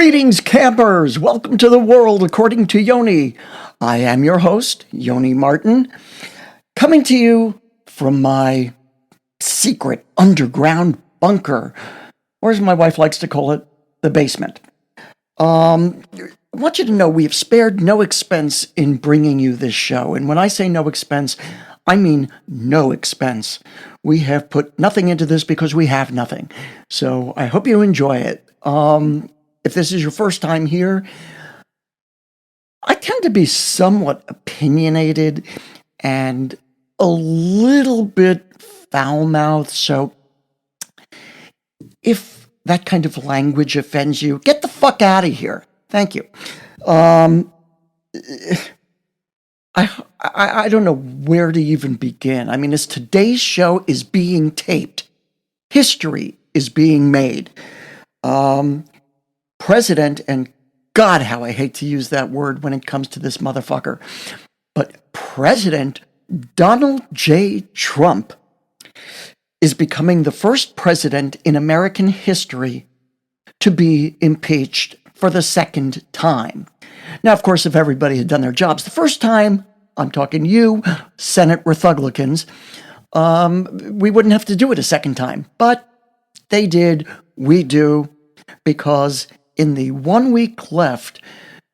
Greetings, campers! Welcome to the world according to Yoni. I am your host, Yoni Martin, coming to you from my secret underground bunker, or as my wife likes to call it, the basement. I want you to know we have spared no expense in bringing you this show, and when I say no expense, I mean no expense. We have put nothing into this because we have nothing. So I hope you enjoy it. If this is your first time here, I tend to be somewhat opinionated and a little bit foul-mouthed, so if that kind of language offends you, get the fuck out of here. Thank you. I don't know where to even begin. I mean, as today's show is being taped, history is being made. President, and God, how I hate to use that word when it comes to this motherfucker, but President Donald J. Trump is becoming the first president in American history to be impeached for the second time. Now, of course, if everybody had done their jobs the first time, I'm talking you, Senate Republicans, we wouldn't have to do it a second time. But they did, we do, because in the 1 week left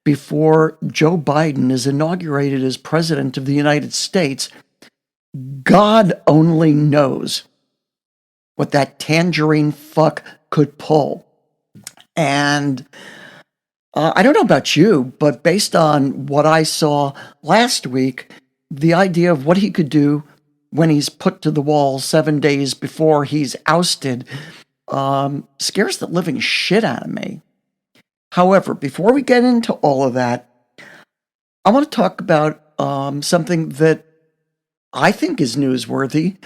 before Joe Biden is inaugurated as President of the United States, God only knows what that tangerine fuck could pull. And I don't know about you, but based on what I saw last week, the idea of what he could do when he's put to the wall 7 days before he's ousted scares the living shit out of me. However, before we get into all of that, I want to talk about something that I think is newsworthy.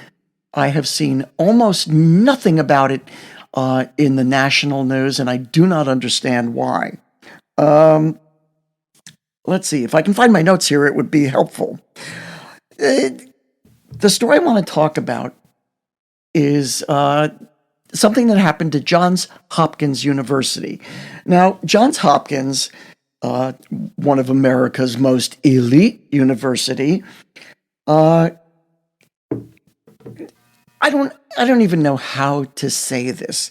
I have seen almost nothing about it in the national news, and I do not understand why. Let's see. If I can find my notes here, it would be helpful. The story I want to talk about is something that happened at Johns Hopkins University. Now, Johns Hopkins, one of America's most elite university, I don't even know how to say this.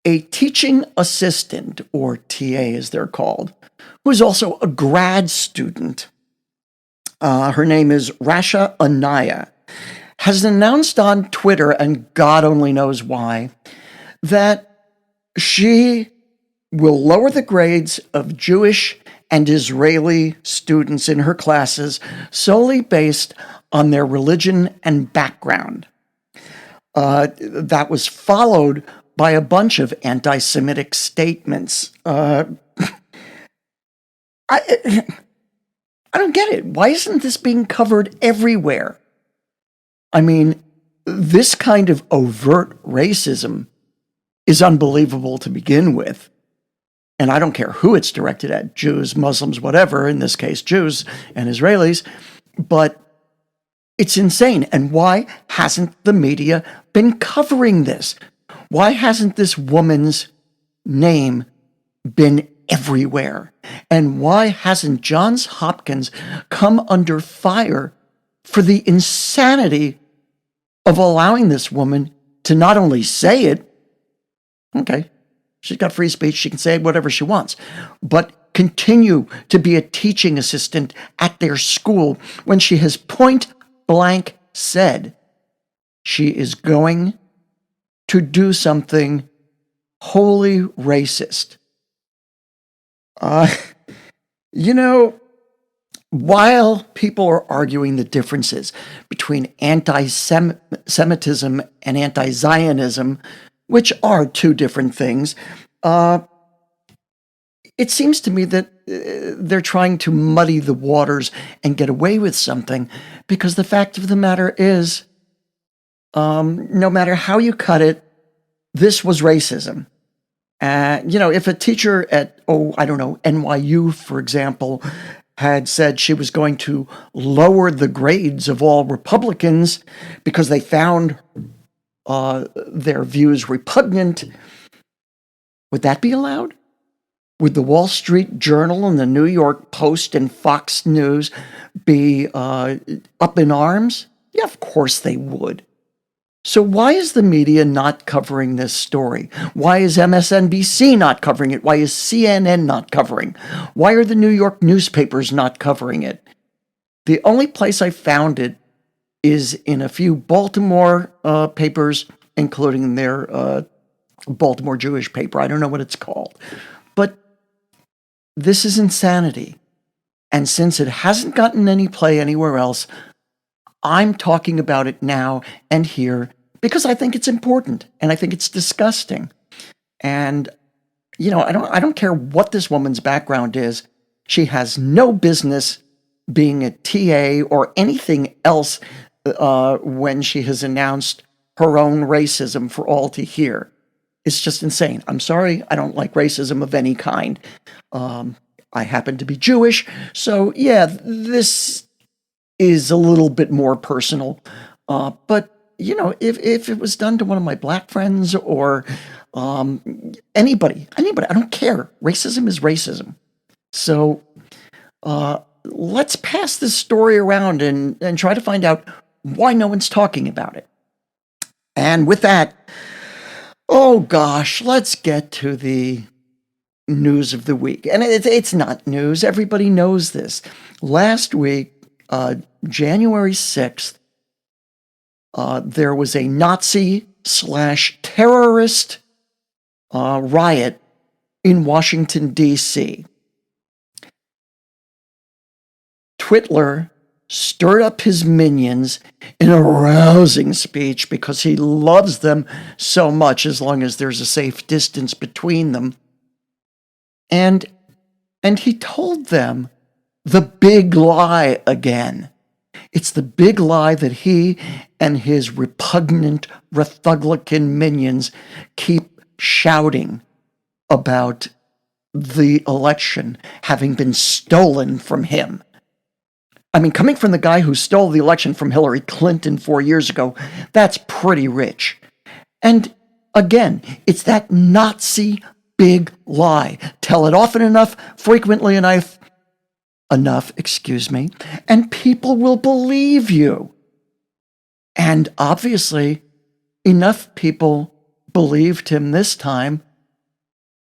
A teaching assistant, or TA as they're called, who is also a grad student, her name is Rasha Anaya, has announced on Twitter, and God only knows why, that she will lower the grades of Jewish and Israeli students in her classes solely based on their religion and background. That was followed by a bunch of anti-Semitic statements. I don't get it. Why isn't this being covered everywhere? I mean, this kind of overt racism is unbelievable to begin with. And I don't care who it's directed at, Jews, Muslims, whatever, in this case, Jews and Israelis, but it's insane. And why hasn't the media been covering this? Why hasn't this woman's name been everywhere? And why hasn't Johns Hopkins come under fire for the insanity of allowing this woman to not only say it, okay, she's got free speech, she can say whatever she wants, but continue to be a teaching assistant at their school when she has point blank said she is going to do something wholly racist. While people are arguing the differences between anti-Semitism and anti-Zionism, which are two different things, it seems to me that they're trying to muddy the waters and get away with something, because the fact of the matter is, no matter how you cut it, this was racism. If a teacher at, NYU, for example, had said she was going to lower the grades of all Republicans because they found their views repugnant, would that be allowed? Would the Wall Street Journal and the New York Post and Fox News be up in arms? Yeah, of course they would. So why is the media not covering this story? Why is MSNBC not covering it? Why is CNN not covering? Why are the New York newspapers not covering it? The only place I found it is in a few Baltimore papers, including their Baltimore Jewish paper. I don't know what it's called. But this is insanity. And since it hasn't gotten any play anywhere else, I'm talking about it now and here because I think it's important and I think it's disgusting. And, I don't care what this woman's background is. She has no business being a TA or anything else when she has announced her own racism for all to hear. It's just insane. I'm sorry. I don't like racism of any kind. I happen to be Jewish. So, yeah, this is a little bit more personal. But, if it was done to one of my black friends or anybody, I don't care. Racism is racism. So let's pass this story around and try to find out why no one's talking about it. And with that, oh gosh, let's get to the news of the week. And it's not news. Everybody knows this. Last week, January 6th, there was a Nazi/terrorist riot in Washington, D.C. Twitler stirred up his minions in a rousing speech because he loves them so much as long as there's a safe distance between them. And he told them the big lie again. It's the big lie that he and his repugnant Republican minions keep shouting about the election having been stolen from him. I mean, coming from the guy who stole the election from Hillary Clinton 4 years ago, that's pretty rich. And again, it's that Nazi big lie. Tell it often enough, frequently enough, and people will believe you. And obviously, enough people believed him this time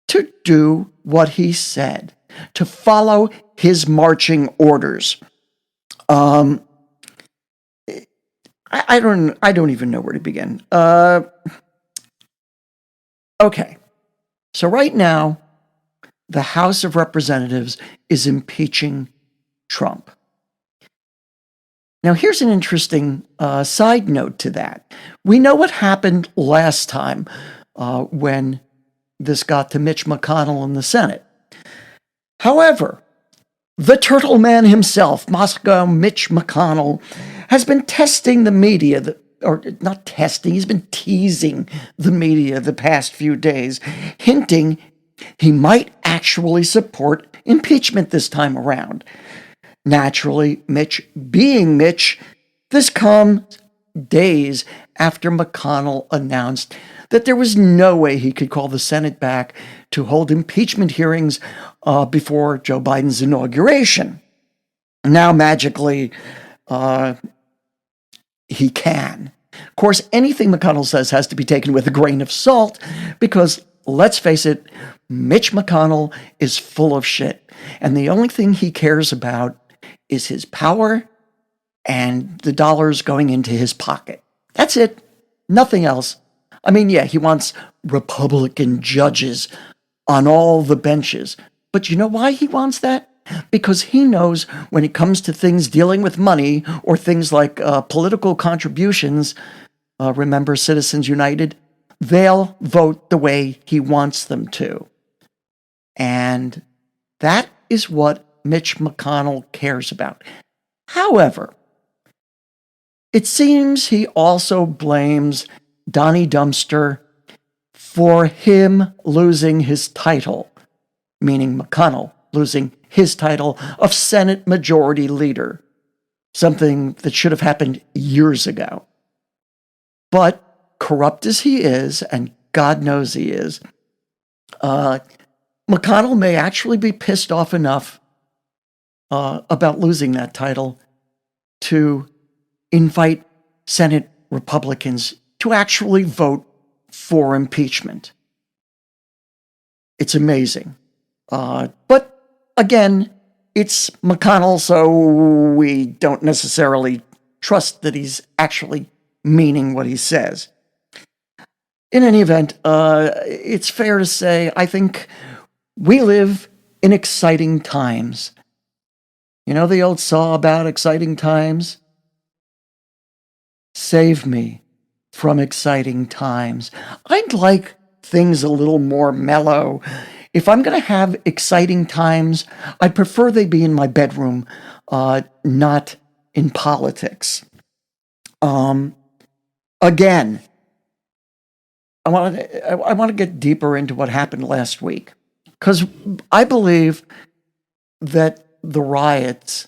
to do what he said, to follow his marching orders. I don't even know where to begin. Okay. So right now, the House of Representatives is impeaching Trump. Now, here's an interesting side note to that. We know what happened last time when this got to Mitch McConnell in the Senate. However, the turtle man himself, Moscow Mitch McConnell, has been testing the media, or not testing, he's been teasing the media the past few days, hinting he might actually support impeachment this time around. Naturally, Mitch being Mitch, this comes days after McConnell announced that there was no way he could call the Senate back to hold impeachment hearings before Joe Biden's inauguration. Now, magically, he can. Of course, anything McConnell says has to be taken with a grain of salt because, let's face it, Mitch McConnell is full of shit. And the only thing he cares about is his power and the dollars going into his pocket. That's it. Nothing else. I mean, yeah, he wants Republican judges on all the benches. But you know why he wants that? Because he knows when it comes to things dealing with money or things like political contributions, remember Citizens United, they'll vote the way he wants them to. And that is what Mitch McConnell cares about. However, it seems he also blames Donnie Dumpster for him losing his title, meaning McConnell losing his title of Senate Majority Leader, something that should have happened years ago. But corrupt as he is, and God knows he is, McConnell may actually be pissed off enough about losing that title to invite Senate Republicans to actually vote for impeachment. It's amazing. But again, it's McConnell, so we don't necessarily trust that he's actually meaning what he says. In any event, it's fair to say I think we live in exciting times. You know the old saw about exciting times? Save me from exciting times. I'd like things a little more mellow. If I'm going to have exciting times, I'd prefer they be in my bedroom, not in politics. Again, I want to get deeper into what happened last week, because I believe that the riots,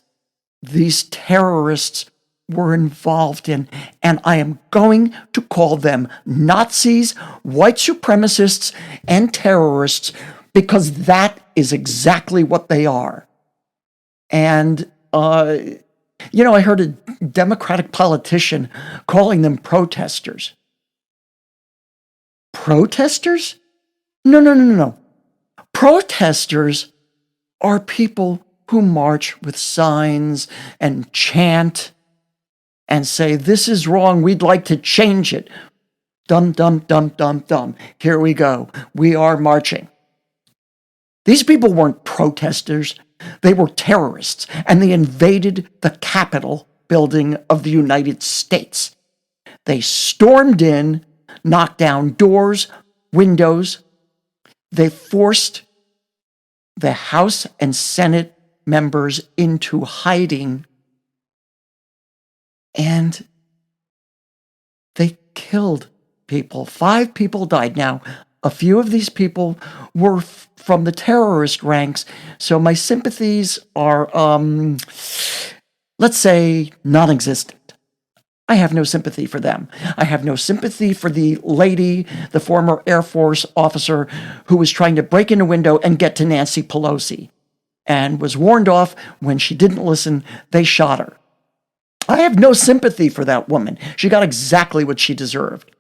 these terrorists were involved in, and I am going to call them Nazis, white supremacists, and terrorists, because that is exactly what they are. And, I heard a Democratic politician calling them protesters. Protesters? No. Protesters are people who march with signs and chant and say, this is wrong, we'd like to change it. Dum, dum, dum, dum, dum. Here we go. We are marching. These people weren't protesters. They were terrorists, and they invaded the Capitol building of the United States. They stormed in, knocked down doors, windows. They forced the House and Senate members into hiding, and they killed people. 5 people died. Now, a few of these people were from the terrorist ranks, so my sympathies are, let's say, non-existent. I have no sympathy for them. I have no sympathy for the lady, the former Air Force officer who was trying to break in a window and get to Nancy Pelosi and was warned off. When she didn't listen, they shot her. I have no sympathy for that woman. She got exactly what she deserved.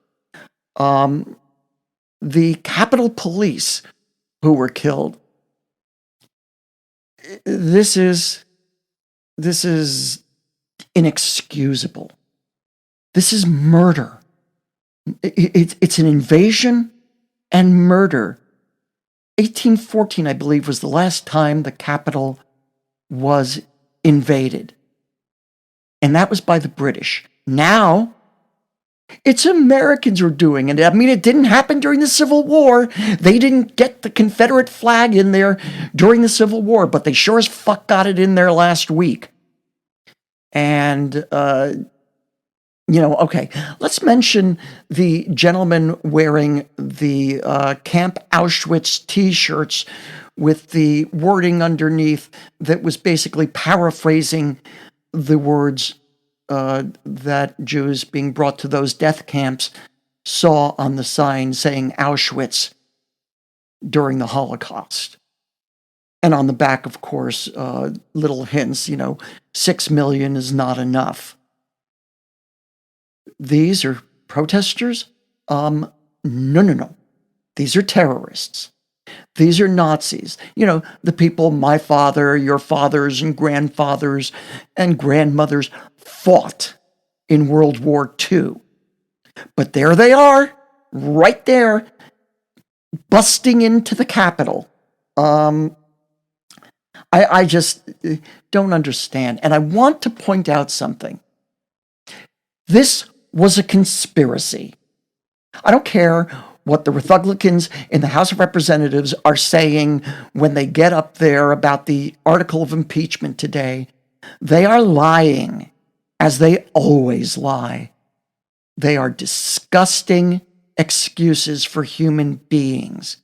The Capitol Police who were killed. This is inexcusable. This is murder. It's an invasion and murder. 1814, I believe, was the last time the Capitol was invaded. And that was by the British. Now, it's Americans who are doing it. I mean, it didn't happen during the Civil War. They didn't get the Confederate flag in there during the Civil War, but they sure as fuck got it in there last week. And, okay, let's mention the gentleman wearing the Camp Auschwitz t-shirts with the wording underneath that was basically paraphrasing the words that Jews being brought to those death camps saw on the sign saying Auschwitz during the Holocaust. And on the back, of course, little hints, 6 million is not enough. These are protesters? No. These are terrorists. These are Nazis. The people my father, your fathers, and grandfathers and grandmothers fought in World War II. But there they are, right there, busting into the Capitol. I just don't understand. And I want to point out something. This was a conspiracy. I don't care what the Republicans in the House of Representatives are saying when they get up there about the article of impeachment today. They are lying, as they always lie. They are disgusting excuses for human beings.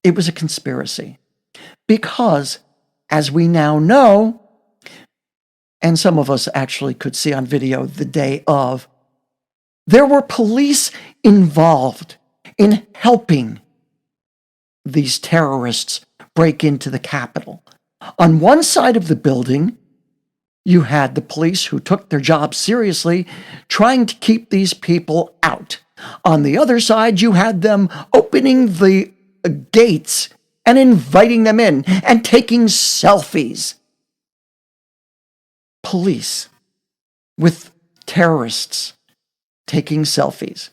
It was a conspiracy. Because, as we now know, and some of us actually could see on video the day of, there were police involved in helping these terrorists break into the Capitol. On one side of the building, you had the police who took their job seriously, trying to keep these people out. On the other side, you had them opening the gates and inviting them in and taking selfies. Police with terrorists taking selfies.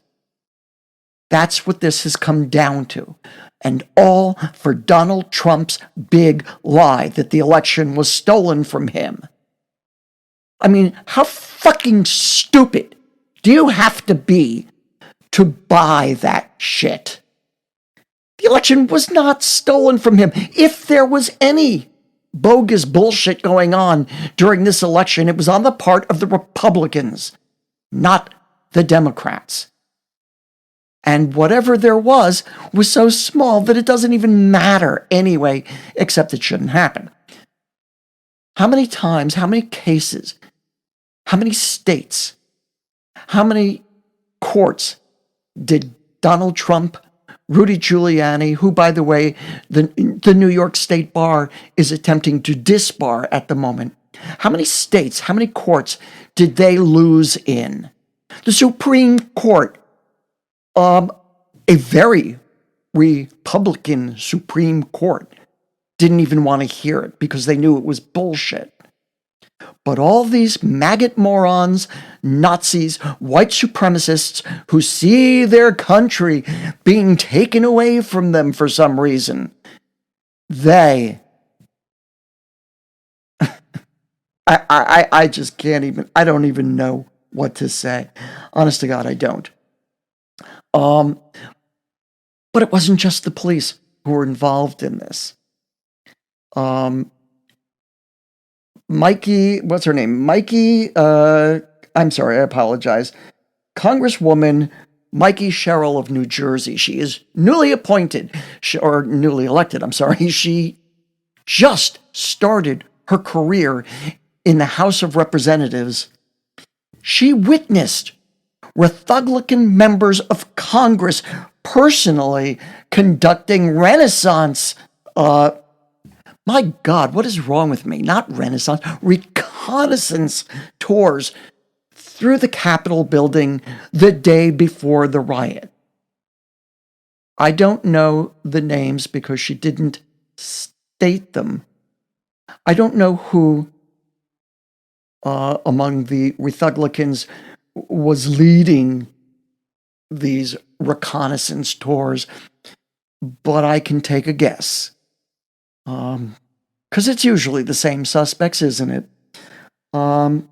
That's what this has come down to. And all for Donald Trump's big lie that the election was stolen from him. I mean, how fucking stupid do you have to be to buy that shit? The election was not stolen from him. If there was any bogus bullshit going on during this election, it was on the part of the Republicans, not the Democrats. And whatever there was so small that it doesn't even matter anyway, except it shouldn't happen. How many times, how many cases, how many states, how many courts did Donald Trump, Rudy Giuliani, who, by the way, the New York State Bar is attempting to disbar at the moment, how many states, how many courts did they lose in? The Supreme Court, a very Republican Supreme Court, didn't even want to hear it because they knew it was bullshit. But all these maggot morons, Nazis, white supremacists who see their country being taken away from them for some reason, they... I just can't even... I don't even know what to say. Honest to God, I don't. But it wasn't just the police who were involved in this. Mikey, what's her name? Mikey, I'm sorry, I apologize. Congresswoman Mikey Sherrill of New Jersey. She is newly appointed, or newly elected, I'm sorry. She just started her career in the House of Representatives. She witnessed Republican members of Congress personally conducting Renaissance, my God, what is wrong with me? Not Renaissance, reconnaissance tours through the Capitol building the day before the riot. I don't know the names because she didn't state them. I don't know who among the Republicans was leading these reconnaissance tours, but I can take a guess. Because it's usually the same suspects, isn't it? And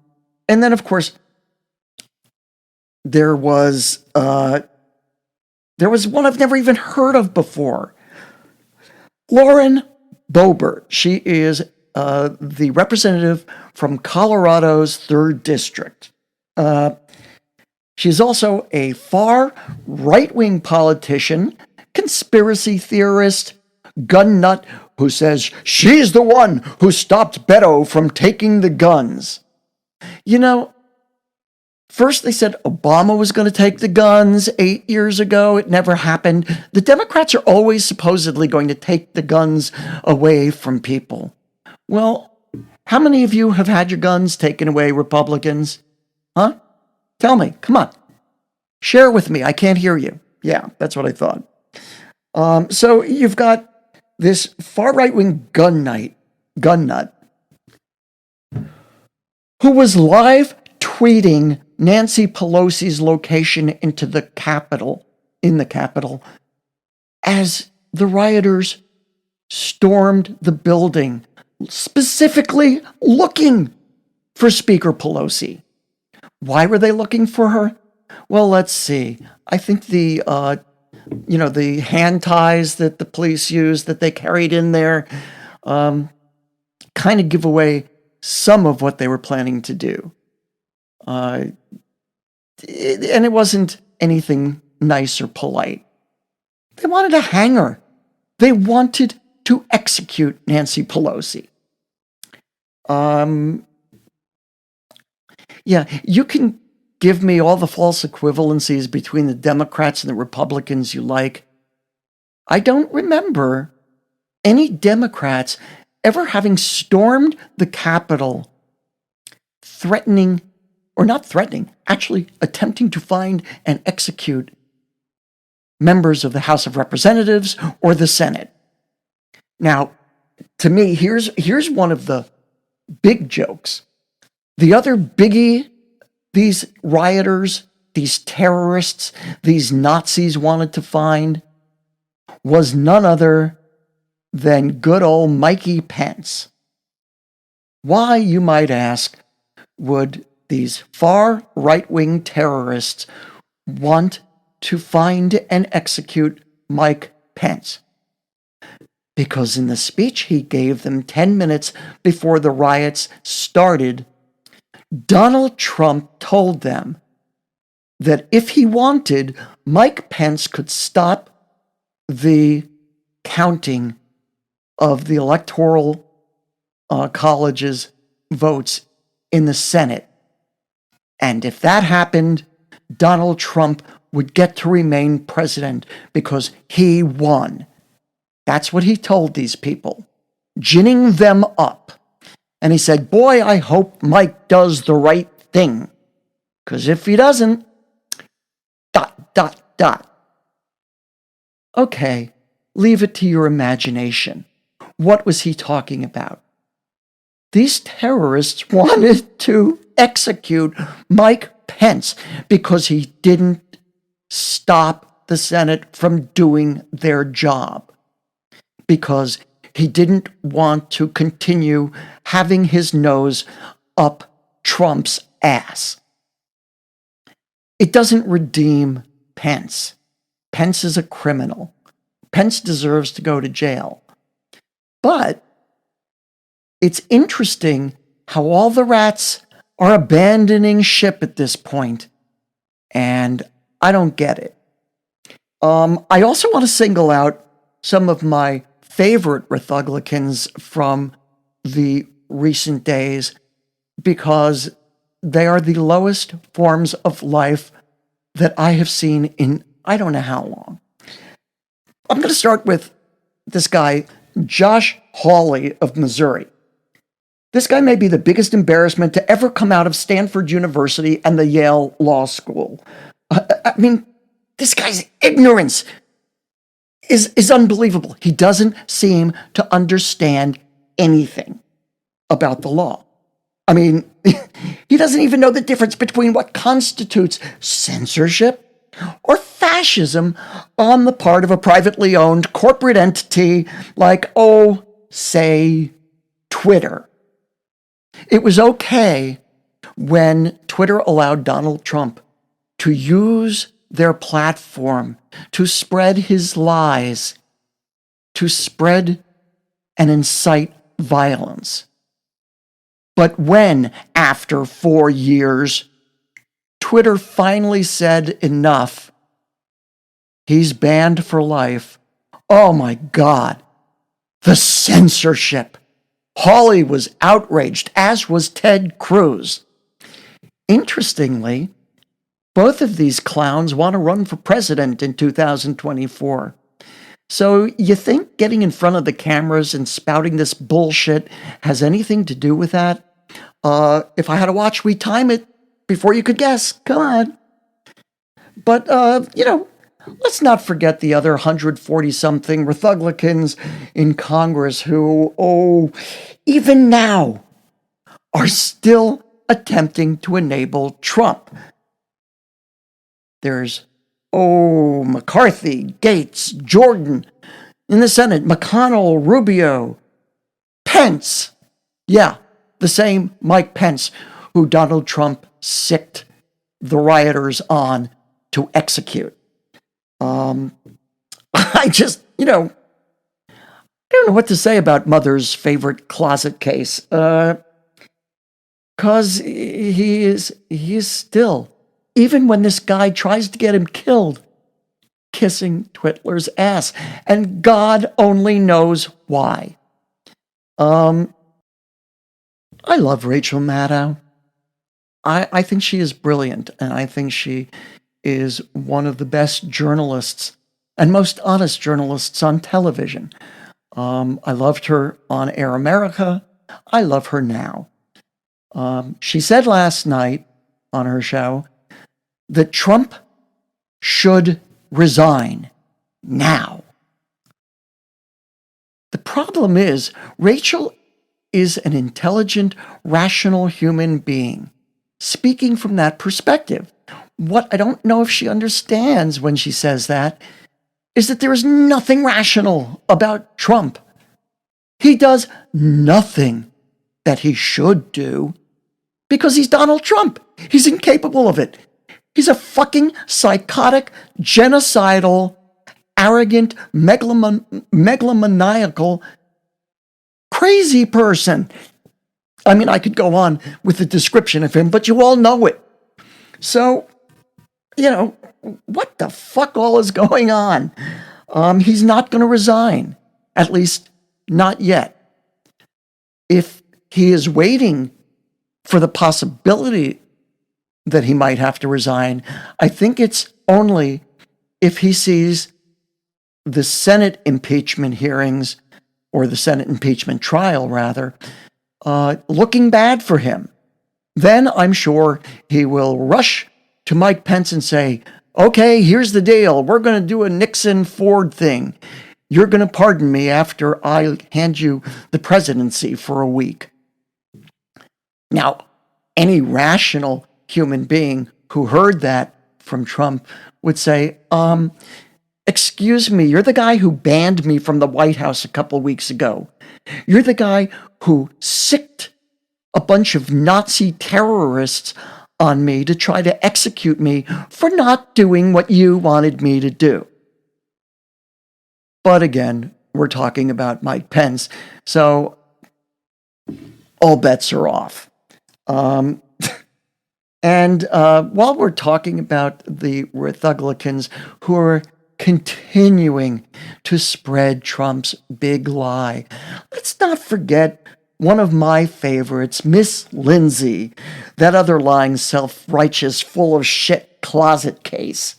then, of course, there was one I've never even heard of before. Lauren Boebert. She is the representative from Colorado's 3rd District. She's also a far right-wing politician, conspiracy theorist, gun nut who says she's the one who stopped Beto from taking the guns. You know, first they said Obama was going to take the guns 8 years ago. It never happened. The Democrats are always supposedly going to take the guns away from people. Well, how many of you have had your guns taken away, Republicans? Huh? Tell me. Come on. Share with me. I can't hear you. Yeah, that's what I thought. So you've got this far right-wing gun nut, who was live tweeting Nancy Pelosi's location in the Capitol, as the rioters stormed the building, specifically looking for Speaker Pelosi. Why were they looking for her? Well, let's see. I think the hand ties that the police used, that they carried in there, kind of give away some of what they were planning to do. And it wasn't anything nice or polite. They wanted to hang her. They wanted to execute Nancy Pelosi. Yeah, you can give me all the false equivalencies between the Democrats and the Republicans you like. I don't remember any Democrats ever having stormed the Capitol threatening, or not threatening, actually attempting to find and execute members of the House of Representatives or the Senate. Now, to me, here's one of the big jokes. The other biggie these rioters, these terrorists, these Nazis wanted to find was none other than good old Mikey Pence. Why, you might ask, would these far right-wing terrorists want to find and execute Mike Pence? Because in the speech he gave them 10 minutes before the riots started, Donald Trump told them that if he wanted, Mike Pence could stop the counting of the Electoral College's votes in the Senate. And if that happened, Donald Trump would get to remain president because he won. That's what he told these people, ginning them up. And he said, boy, I hope Mike does the right thing. Because if he doesn't, ... Okay, leave it to your imagination. What was he talking about? These terrorists wanted to execute Mike Pence because he didn't stop the Senate from doing their job. Because he didn't want to continue having his nose up Trump's ass. It doesn't redeem Pence. Pence is a criminal. Pence deserves to go to jail. But it's interesting how all the rats are abandoning ship at this point, and I don't get it. I also want to single out some of my favorite Republicans from the recent days because they are the lowest forms of life that I have seen in I don't know how long. I'm going to start with this guy, Josh Hawley of Missouri. This guy may be the biggest embarrassment to ever come out of Stanford University and the Yale Law School. I mean, this guy's ignorance is unbelievable. He doesn't seem to understand anything about the law. I mean, he doesn't even know the difference between what constitutes censorship or fascism on the part of a privately owned corporate entity like, say, Twitter. It was okay when Twitter allowed Donald Trump to use their platform to spread his lies, to spread and incite violence. But when, after 4 years, Twitter finally said enough, he's banned for life. Oh my God, the censorship. Hawley was outraged, as was Ted Cruz. Interestingly, both of these clowns want to run for president in 2024. So you think getting in front of the cameras and spouting this bullshit has anything to do with that? If I had a watch, we'd time it before you could guess. Come on. But, let's not forget the other 140-something Republicans in Congress who, even now, are still attempting to enable Trump. There's, McCarthy, Gates, Jordan in the Senate, McConnell, Rubio, Pence. Yeah, the same Mike Pence who Donald Trump sicked the rioters on to execute. I just, I don't know what to say about Mother's favorite closet case. Cause he is still, even when this guy tries to get him killed, kissing Twitler's ass. And God only knows why. I love Rachel Maddow. I think she is brilliant, and I think she is one of the best journalists and most honest journalists on television. I loved her on Air America. I love her now. She said last night on her show that Trump should resign now. The problem is, Rachel is an intelligent, rational human being, speaking from that perspective. What I don't know if she understands when she says that is that there is nothing rational about Trump. He does nothing that he should do because he's Donald Trump. He's incapable of it. He's a fucking psychotic, genocidal, arrogant, megalomaniacal, crazy person. I mean, I could go on with the description of him, but you all know it. So, what the fuck all is going on? He's not going to resign, at least not yet. If he is waiting for the possibility that he might have to resign, I think it's only if he sees the Senate impeachment hearings, or the Senate impeachment trial, rather, looking bad for him. Then I'm sure he will rush to Mike Pence and say, okay, here's the deal. We're going to do a Nixon-Ford thing. You're going to pardon me after I hand you the presidency for a week. Now, any rational human being who heard that from Trump would say, excuse me, you're the guy who banned me from the White House a couple weeks ago. You're the guy who sicked a bunch of Nazi terrorists on me to try to execute me for not doing what you wanted me to do. But again, we're talking about Mike Pence, so all bets are off. And while we're talking about the Republicans who are continuing to spread Trump's big lie, let's not forget one of my favorites, Miss Lindsay, that other lying, self-righteous, full of shit closet case.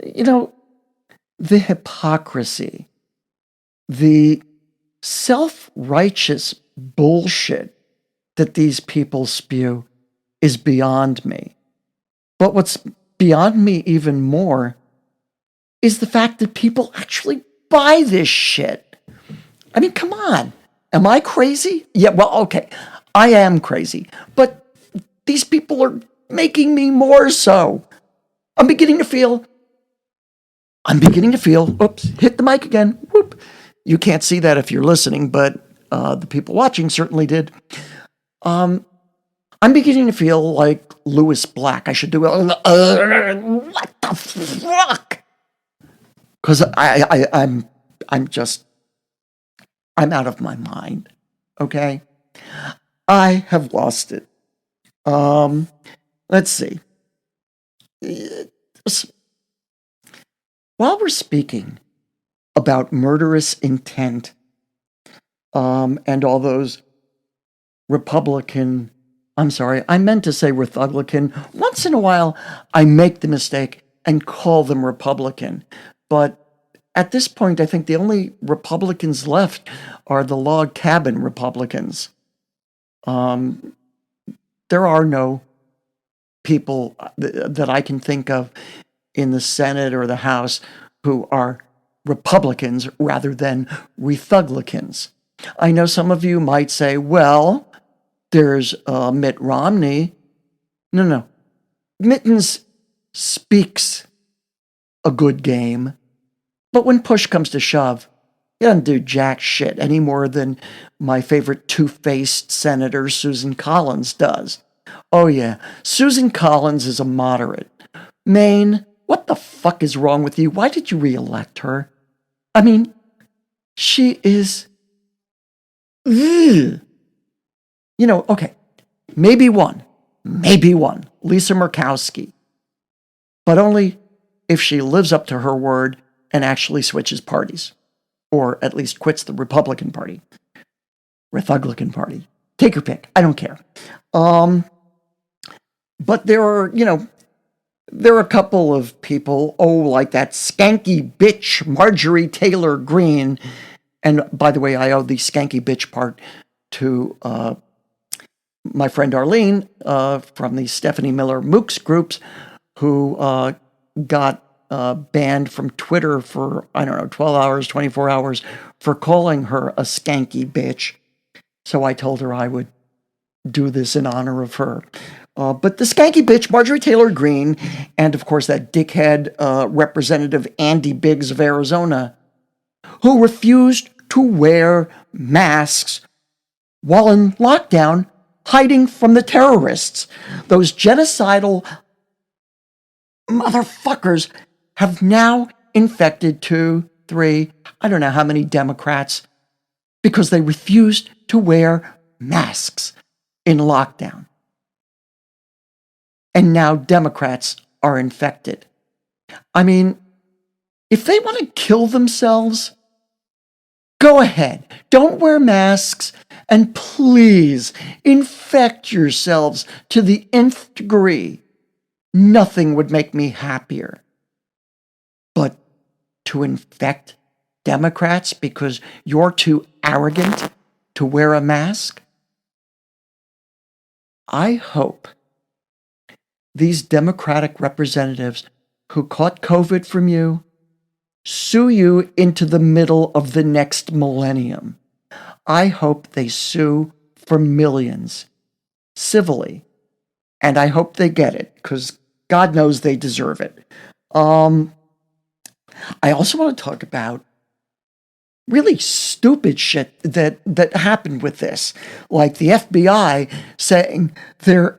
The hypocrisy, the self-righteous bullshit that these people spew is beyond me. But what's beyond me even more is the fact that people actually buy this shit. I mean, come on. Am I crazy? Yeah, well, okay. I am crazy. But these people are making me more so. I'm beginning to feel, oops, hit the mic again. Whoop. You can't see that if you're listening, but the people watching certainly did. I'm beginning to feel like Lewis Black. I should do what the fuck? Because I'm out of my mind. Okay, I have lost it. Let's see. While we're speaking about murderous intent, and all those Republican, I meant to say Republican. Once in a while, I make the mistake and call them Republican. But at this point, I think the only Republicans left are the log cabin Republicans. There are no people that I can think of in the Senate or the House who are Republicans rather than Rethuglicans. I know some of you might say, well, there's Mitt Romney. No. Mittens speaks a good game, but when push comes to shove, he doesn't do jack shit any more than my favorite two-faced senator, Susan Collins, does. Oh yeah, Susan Collins is a moderate. Maine, what the fuck is wrong with you? Why did you re-elect her? I mean, she is... Ugh. Okay, maybe one, Lisa Murkowski, but only if she lives up to her word and actually switches parties, or at least quits the Republican Party, Republican Party. Take your pick. I don't care. But there are, There are a couple of people, like that skanky bitch Marjorie Taylor Greene. And by the way, I owe the skanky bitch part to my friend Arlene from the Stephanie Miller Mooks groups, who got banned from Twitter for, 12 hours, 24 hours for calling her a skanky bitch. So I told her I would do this in honor of her. But the skanky bitch, Marjorie Taylor Greene, and of course that dickhead Representative Andy Biggs of Arizona, who refused to wear masks while in lockdown, hiding from the terrorists. Those genocidal motherfuckers have now infected 2, 3, I don't know how many Democrats, because they refused to wear masks in lockdown. And now Democrats are infected. I mean, if they want to kill themselves, go ahead. Don't wear masks, and please infect yourselves to the nth degree. Nothing would make me happier. But to infect Democrats because you're too arrogant to wear a mask? I hope these Democratic representatives who caught COVID from you sue you into the middle of the next millennium. I hope they sue for millions, civilly, and I hope they get it, because God knows they deserve it. I also want to talk about really stupid shit that happened with this, like the FBI saying there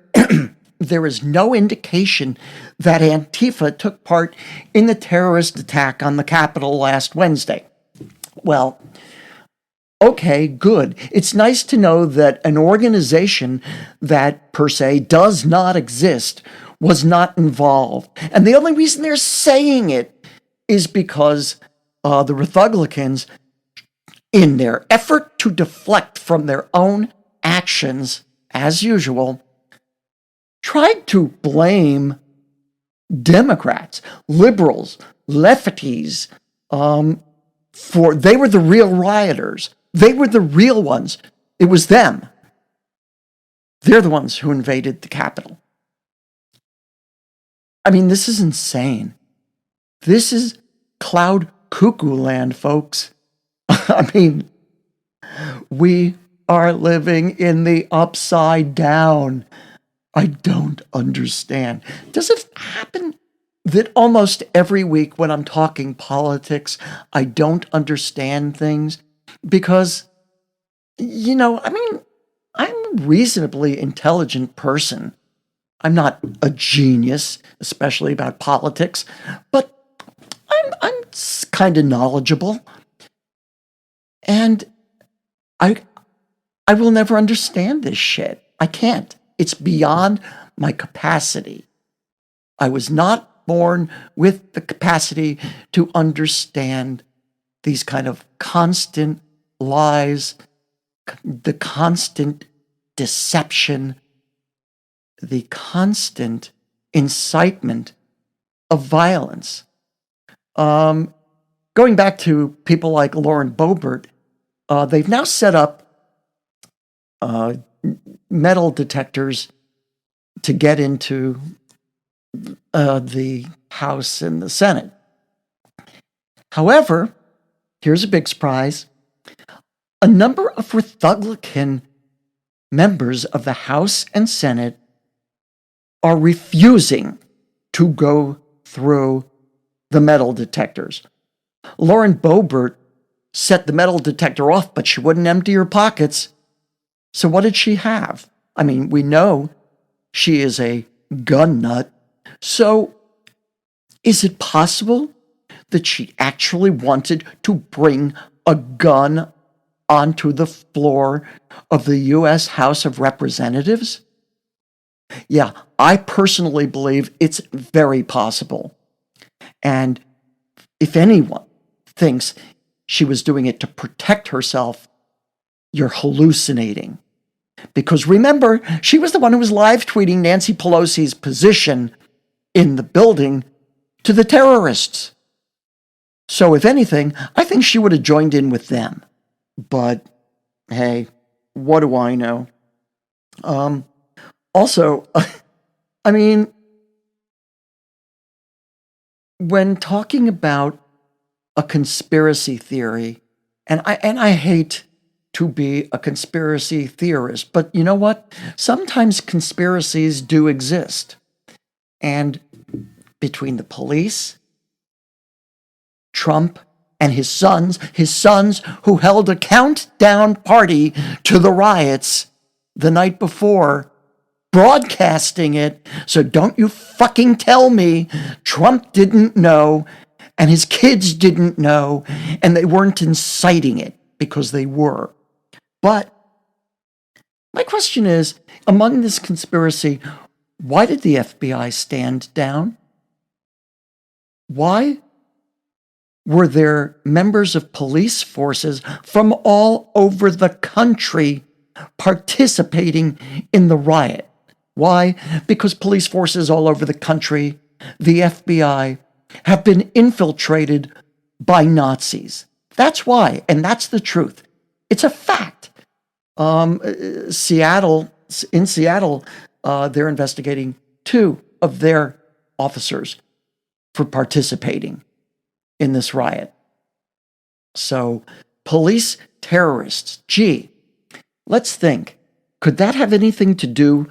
is no indication that Antifa took part in the terrorist attack on the Capitol last Wednesday. Well, okay, good. It's nice to know that an organization that, per se, does not exist was not involved. And the only reason they're saying it is because the Republicans, in their effort to deflect from their own actions, as usual, tried to blame Democrats, liberals, lefties, for they were the real rioters. They were the real ones. It was them. They're the ones who invaded the Capitol. I mean, this is insane. This is cloud cuckoo land, folks. I mean, we are living in the upside down. I don't understand. Does it happen that almost every week when I'm talking politics, I don't understand things? Because, I'm a reasonably intelligent person. I'm not a genius, especially about politics, but I'm kind of knowledgeable. And I will never understand this shit. I can't. It's beyond my capacity. I was not born with the capacity to understand these kind of constant lies, the constant deception, the constant incitement of violence. Going back to people like Lauren Boebert, they've now set up metal detectors to get into the House and the Senate. However, here's a big surprise. A number of Republican members of the House and Senate are refusing to go through the metal detectors. Lauren Boebert set the metal detector off, but she wouldn't empty her pockets. So what did she have? I mean, we know she is a gun nut. So is it possible that she actually wanted to bring a gun onto the floor of the U.S. House of Representatives? Yeah, I personally believe it's very possible. And if anyone thinks she was doing it to protect herself, you're hallucinating. Because remember, she was the one who was live tweeting Nancy Pelosi's position in the building to the terrorists. So if anything, I think she would have joined in with them. But hey, what do I know? Also, I mean, when talking about a conspiracy theory, and I hate to be a conspiracy theorist, but you know what? Sometimes conspiracies do exist. And between the police, Trump, and his sons who held a countdown party to the riots the night before, broadcasting it. So don't you fucking tell me Trump didn't know and his kids didn't know and they weren't inciting it, because they were. But my question is, among this conspiracy, why did the FBI stand down? Why were there members of police forces from all over the country participating in the riot? Why? Because police forces all over the country, the FBI, have been infiltrated by Nazis. That's why, and that's the truth. It's a fact. In Seattle, they're investigating 2 of their officers for participating in this riot. So, police terrorists, gee, let's think. Could that have anything to do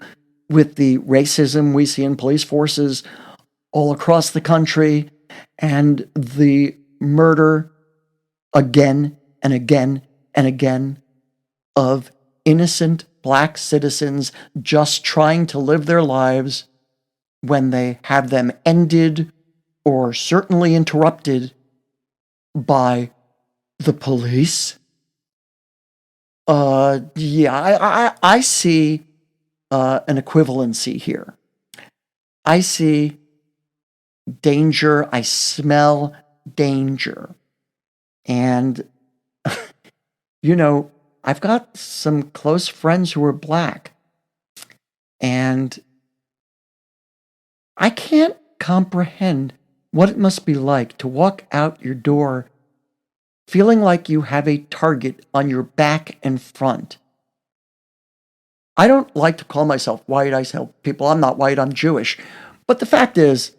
with the racism we see in police forces all across the country and the murder again and again and again of innocent Black citizens just trying to live their lives when they have them ended or certainly interrupted by the police? I see an equivalency here. I see danger. I smell danger. And, you know, I've got some close friends who are Black. And I can't comprehend what it must be like to walk out your door feeling like you have a target on your back and front. I don't like to call myself white. I tell people I'm not white, I'm Jewish. But the fact is,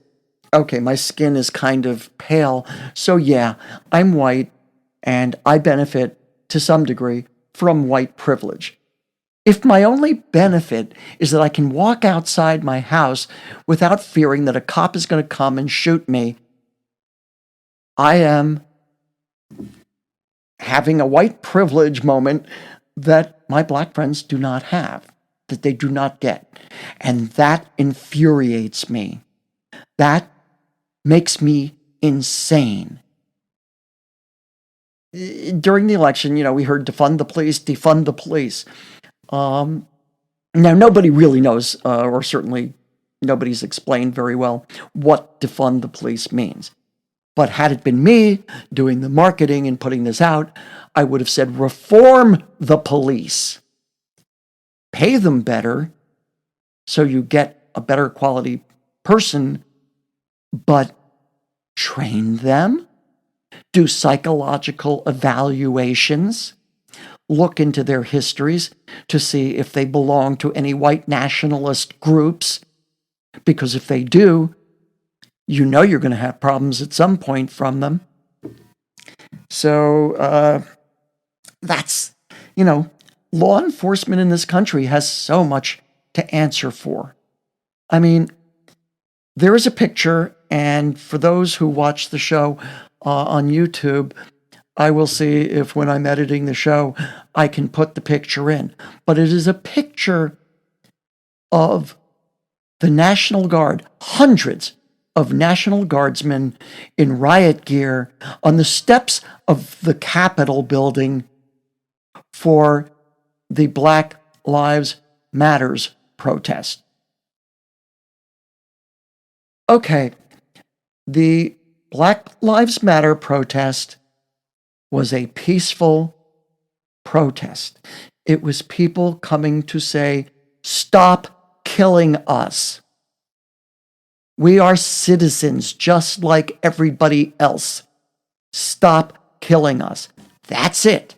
okay, my skin is kind of pale, so yeah, I'm white, and I benefit to some degree from white privilege. If my only benefit is that I can walk outside my house without fearing that a cop is going to come and shoot me, I am having a white privilege moment that my Black friends do not have, that they do not get. And that infuriates me. That makes me insane. During the election, we heard defund the police, defund the police. Now, nobody really knows, or certainly nobody's explained very well, what defund the police means. But had it been me doing the marketing and putting this out, I would have said, reform the police. Pay them better so you get a better quality person, but train them, do psychological evaluations, look into their histories to see if they belong to any white nationalist groups, because if they do, you're going to have problems at some point from them. So that's, law enforcement in this country has so much to answer for. I mean, there is a picture, and for those who watch the show on YouTube, I will see if when I'm editing the show, I can put the picture in. But it is a picture of the National Guard, hundreds of National Guardsmen in riot gear on the steps of the Capitol building for the Black Lives Matters protest. Okay, the Black Lives Matter protest was a peaceful protest. It was people coming to say, stop killing us. We are citizens just like everybody else. Stop killing us. That's it.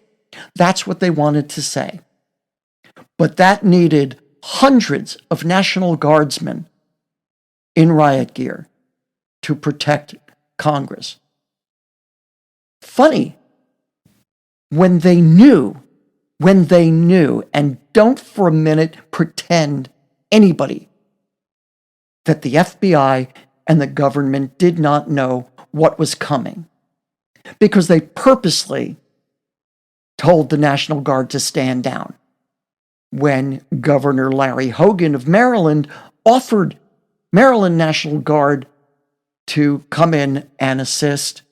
That's what they wanted to say. But that needed hundreds of National Guardsmen in riot gear to protect Congress. Funny, when they knew, and don't for a minute pretend anybody that the FBI and the government did not know what was coming, because they purposely told the National Guard to stand down. When Governor Larry Hogan of Maryland offered Maryland National Guard to come in and assist,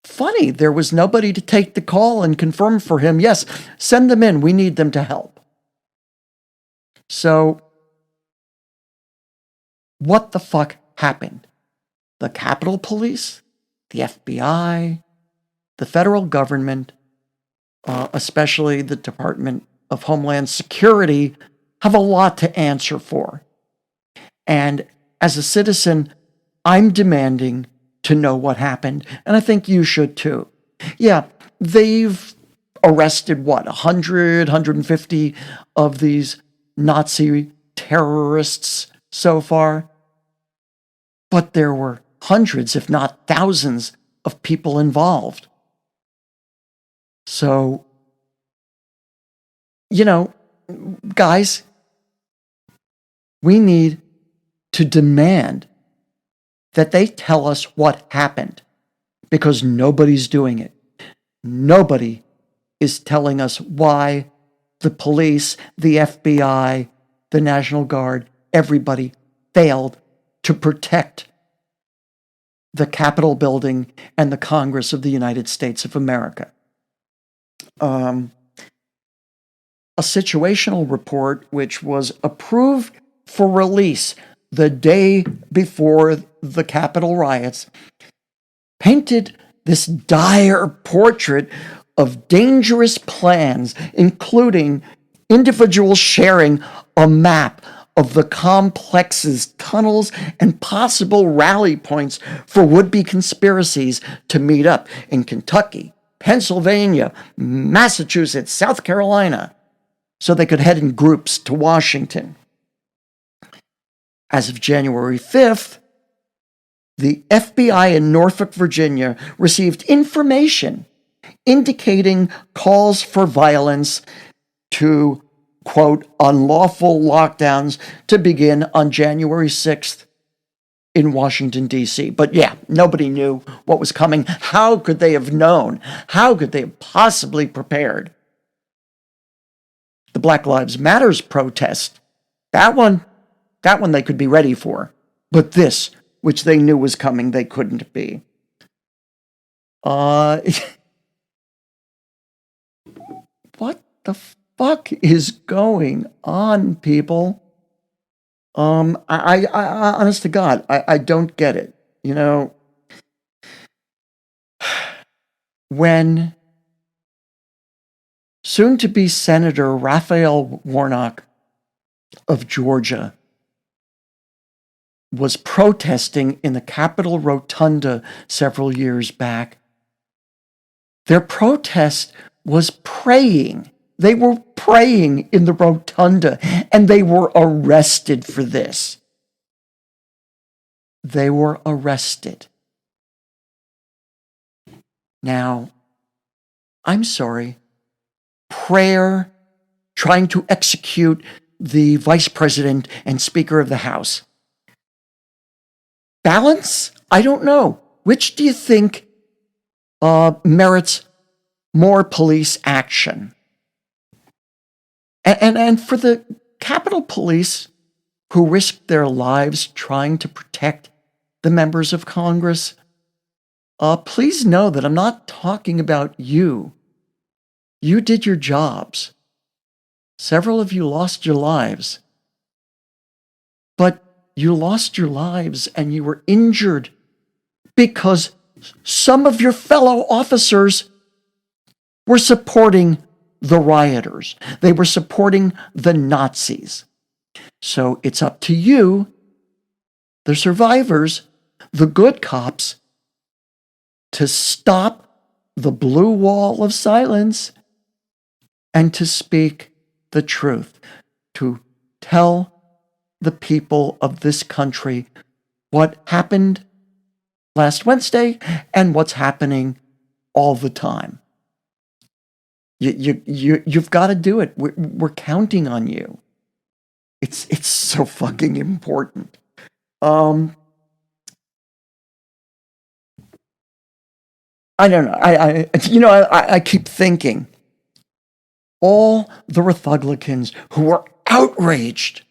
funny, there was nobody to take the call and confirm for him, yes, send them in, we need them to help. So, what the fuck happened? The Capitol Police, the FBI, the federal government, especially the Department of Homeland Security, have a lot to answer for. And as a citizen, I'm demanding to know what happened, and I think you should too. Yeah, they've arrested, 100, 150 of these Nazi terrorists so far? But there were hundreds, if not thousands, of people involved. So, guys, we need to demand that they tell us what happened, because nobody's doing it. Nobody is telling us why the police, the FBI, the National Guard, everybody failed to protect the Capitol building and the Congress of the United States of America. A situational report, which was approved for release the day before the Capitol riots, painted this dire portrait of dangerous plans, including individuals sharing a map of the complex's tunnels and possible rally points for would-be conspiracies to meet up in Kentucky, Pennsylvania, Massachusetts, South Carolina, so they could head in groups to Washington. As of January 5th, the FBI in Norfolk, Virginia, received information indicating calls for violence to, quote, unlawful lockdowns to begin on January 6th in Washington, D.C. But yeah, nobody knew what was coming. How could they have known? How could they have possibly prepared? The Black Lives Matters protest, that one they could be ready for. But this, which they knew was coming, they couldn't be. What the fuck is going on, people? I honest to God, I don't get it. When soon-to-be Senator Raphael Warnock of Georgia was protesting in the Capitol Rotunda several years back, their protest was praying. They were praying in the rotunda, and they were arrested for this. They were arrested. Now, I'm sorry, prayer, trying to execute the Vice President and Speaker of the House. Balance? I don't know. Which do you think merits more police action? And for the Capitol Police, who risked their lives trying to protect the members of Congress, please know that I'm not talking about you. You did your jobs. Several of you lost your lives. But you lost your lives and you were injured because some of your fellow officers were supporting the rioters. They were supporting the Nazis. So it's up to you, the survivors, the good cops, to stop the blue wall of silence and to speak the truth, to tell the people of this country what happened last Wednesday and what's happening all the time. You've got to do it. We're counting on you. It's so fucking important. I don't know. I keep thinking all the Republicans who were outraged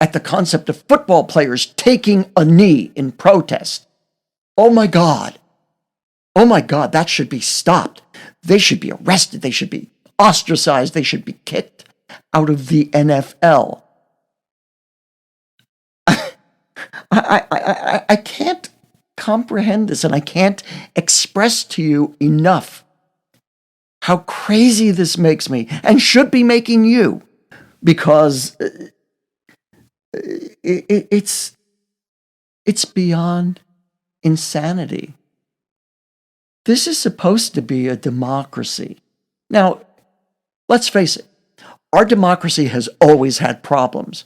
at the concept of football players taking a knee in protest. Oh my God, that should be stopped. They should be arrested. They should be ostracized. They should be kicked out of the NFL. I can't comprehend this, and I can't express to you enough how crazy this makes me and should be making you, because it's beyond insanity. This is supposed to be a democracy. Now, let's face it, our democracy has always had problems.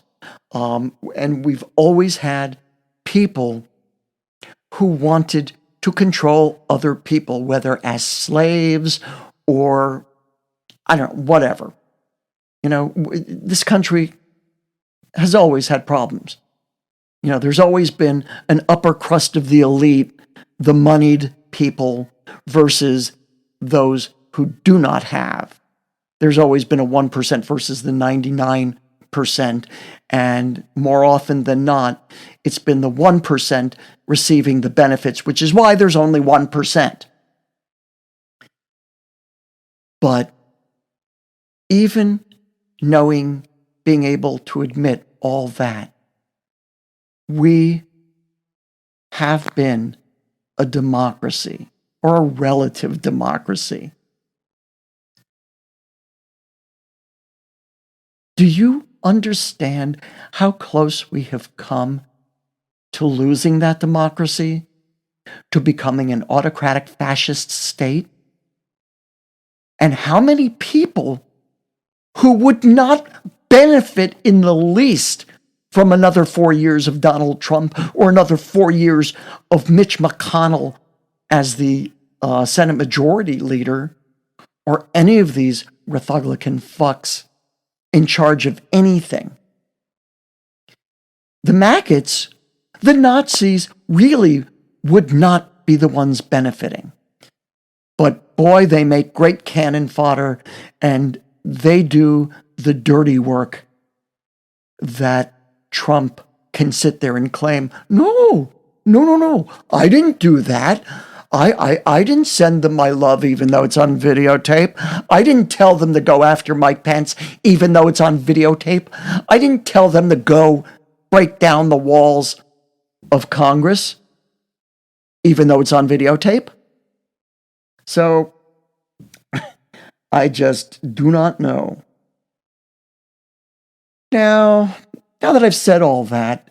And we've always had people who wanted to control other people, whether as slaves or, I don't know, whatever. This country has always had problems. There's always been an upper crust of the elite, the moneyed people, versus those who do not have. There's always been a 1% versus the 99%, and more often than not, it's been the 1% receiving the benefits, which is why there's only 1%. But even being able to admit all that, we have been a democracy, or a relative democracy. Do you understand how close we have come to losing that democracy, to becoming an autocratic fascist state? And how many people who would not benefit in the least from another 4 years of Donald Trump or another 4 years of Mitch McConnell as the Senate Majority Leader, or any of these Republican fucks in charge of anything? The maggots, the Nazis, really would not be the ones benefiting. But boy, they make great cannon fodder, and they do the dirty work that Trump can sit there and claim, no, I didn't do that. I didn't send them my love even though it's on videotape. I didn't tell them to go after Mike Pence even though it's on videotape. I didn't tell them to go break down the walls of Congress even though it's on videotape. So I just do not know. Now that I've said all that,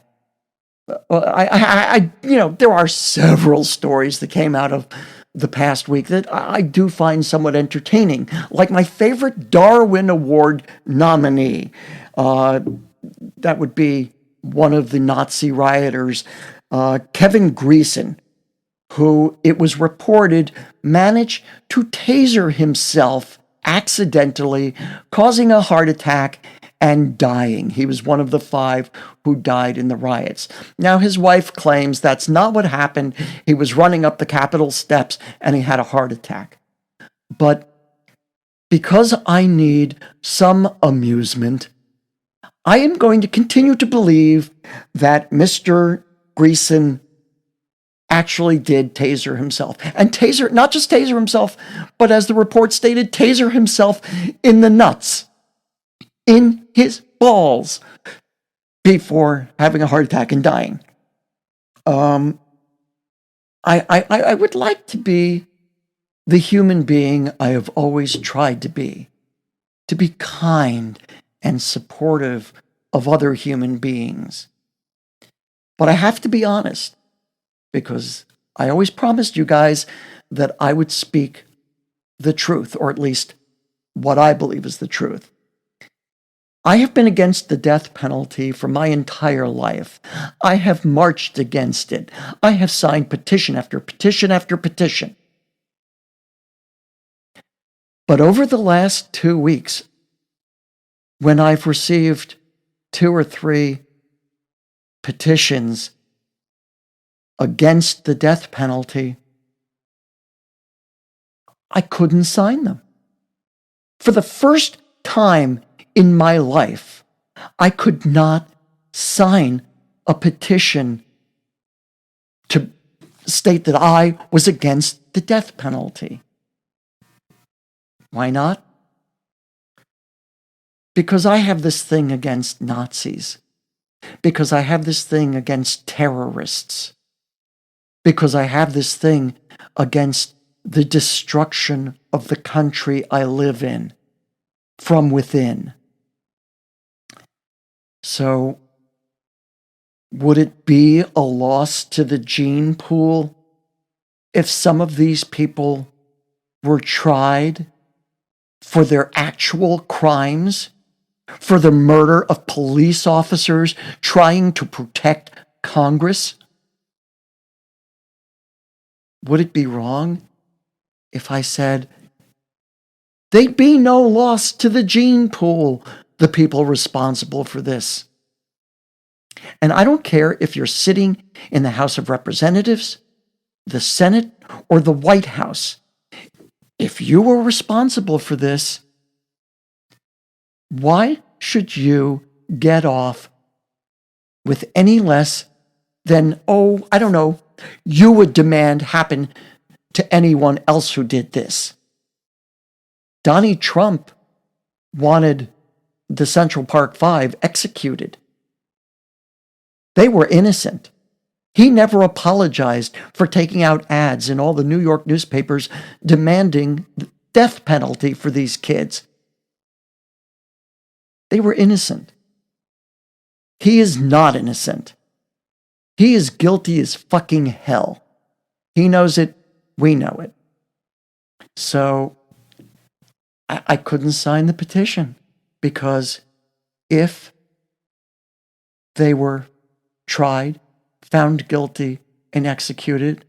there are several stories that came out of the past week that I do find somewhat entertaining, like my favorite Darwin Award nominee. That would be one of the Nazi rioters, Kevin Greason, who it was reported managed to taser himself accidentally, causing a heart attack and dying. He was one of the 5 who died in the riots. Now, his wife claims that's not what happened. He was running up the Capitol steps and he had a heart attack. But because I need some amusement, I am going to continue to believe that Mr. Greason actually did taser himself. And not just taser himself, but as the report stated, taser himself in the nuts, in his balls, before having a heart attack and dying. I would like to be the human being I have always tried to be kind and supportive of other human beings. But I have to be honest, because I always promised you guys that I would speak the truth, or at least what I believe is the truth. I have been against the death penalty for my entire life. I have marched against it. I have signed petition after petition after petition. But over the last 2 weeks, when I've received 2 or 3 petitions against the death penalty, I couldn't sign them. For the first time in my life, I could not sign a petition to state that I was against the death penalty. Why not? Because I have this thing against Nazis. Because I have this thing against terrorists. Because I have this thing against the destruction of the country I live in from within. So, would it be a loss to the gene pool if some of these people were tried for their actual crimes, for the murder of police officers trying to protect Congress? Would it be wrong if I said, they'd be no loss to the gene pool, the people responsible for this? And I don't care if you're sitting in the House of Representatives, the Senate, or the White House. If you were responsible for this, why should you get off with any less than, you would demand happen to anyone else who did this? Donnie Trump wanted the Central Park Five executed. They were innocent. He never apologized for taking out ads in all the New York newspapers demanding the death penalty for these kids. They were innocent. He is not innocent. He is guilty as fucking hell. He knows it. We know it. So I couldn't sign the petition because if they were tried, found guilty, and executed,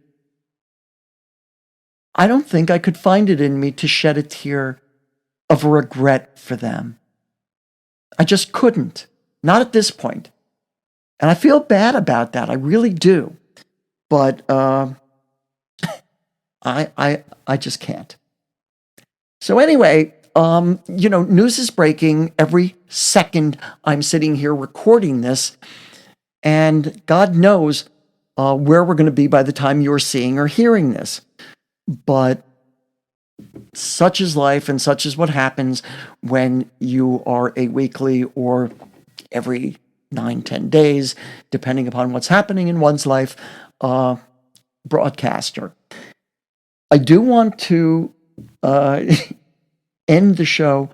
I don't think I could find it in me to shed a tear of regret for them. I just couldn't. Not at this point. And I feel bad about that. I really do. But I just can't. So anyway, news is breaking every second I'm sitting here recording this. And God knows where we're going to be by the time you're seeing or hearing this. But such is life, and such is what happens when you are a weekly or every 9-10 days, depending upon what's happening in one's life, broadcaster. I do want to end the show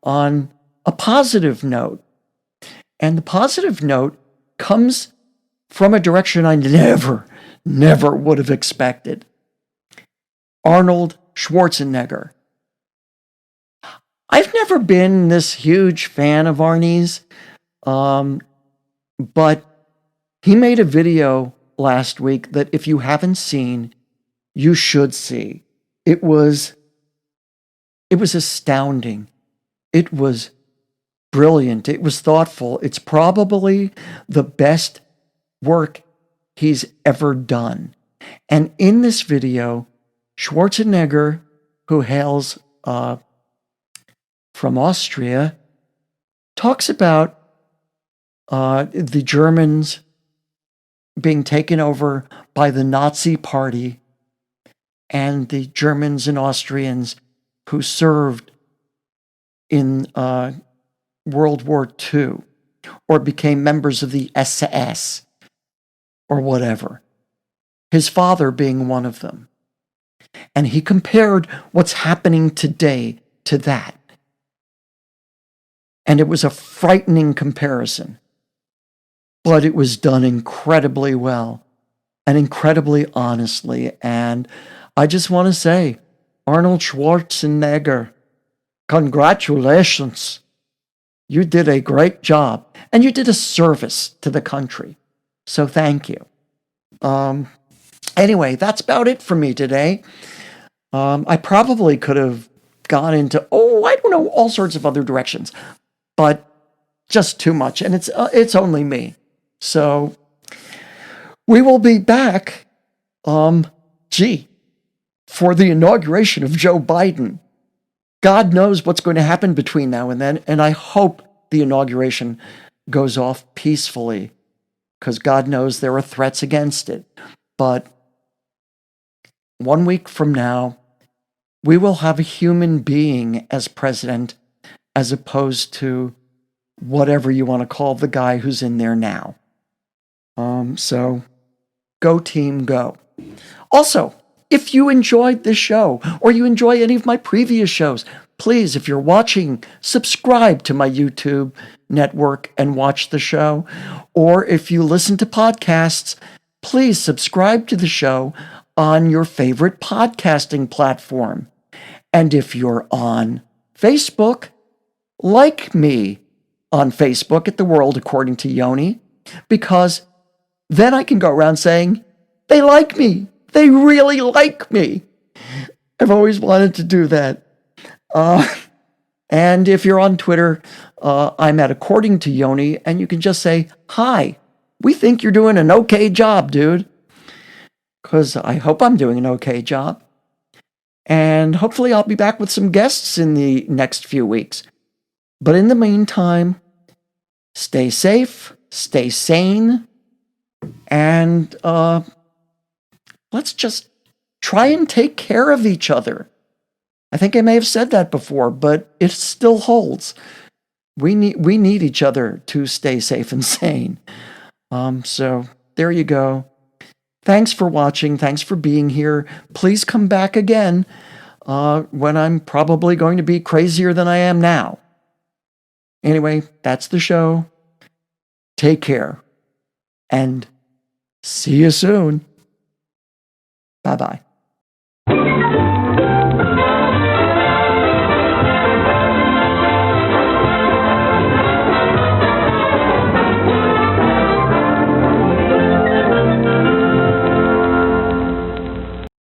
on a positive note. And the positive note comes from a direction I never would have expected. Arnold Schwarzenegger. I've never been this huge fan of Arnie's, but he made a video last week that if you haven't seen, you should see. It was astounding. It was brilliant. It was thoughtful. It's probably the best work he's ever done. And in this video, Schwarzenegger, who hails from Austria, talks about the Germans being taken over by the Nazi Party and the Germans and Austrians who served in World War II or became members of the SS or whatever. His father being one of them. And he compared what's happening today to that. And it was a frightening comparison. but it was done incredibly well and incredibly honestly. And I just want to say, Arnold Schwarzenegger, congratulations. You did a great job and you did a service to the country. So thank you. Anyway, that's about it for me today. I probably could have gone into, I don't know, all sorts of other directions, but just too much. And it's only me. So we will be back, for the inauguration of Joe Biden. God knows what's going to happen between now and then. And I hope the inauguration goes off peacefully, because God knows there are threats against it. But 1 week from now, we will have a human being as president, as opposed to whatever you want to call the guy who's in there now. So go team, go. Also, if you enjoyed this show or you enjoy any of my previous shows, please, if you're watching, subscribe to my YouTube network and watch the show. Or if you listen to podcasts, please subscribe to the show on your favorite podcasting platform. And if you're on Facebook, like me on Facebook at The World According to Yoni, because then I can go around saying, they like me. They really like me. I've always wanted to do that. And if you're on Twitter, I'm at According to Yoni, and you can just say, hi, we think you're doing an okay job, dude. Because I hope I'm doing an okay job. And hopefully I'll be back with some guests in the next few weeks. But in the meantime, stay safe, stay sane, and let's just try and take care of each other. I think I may have said that before, but it still holds. We need each other to stay safe and sane. So there you go. Thanks for watching. Thanks for being here. Please come back again when I'm probably going to be crazier than I am now. Anyway, that's the show. Take care. And see you soon. Bye-bye.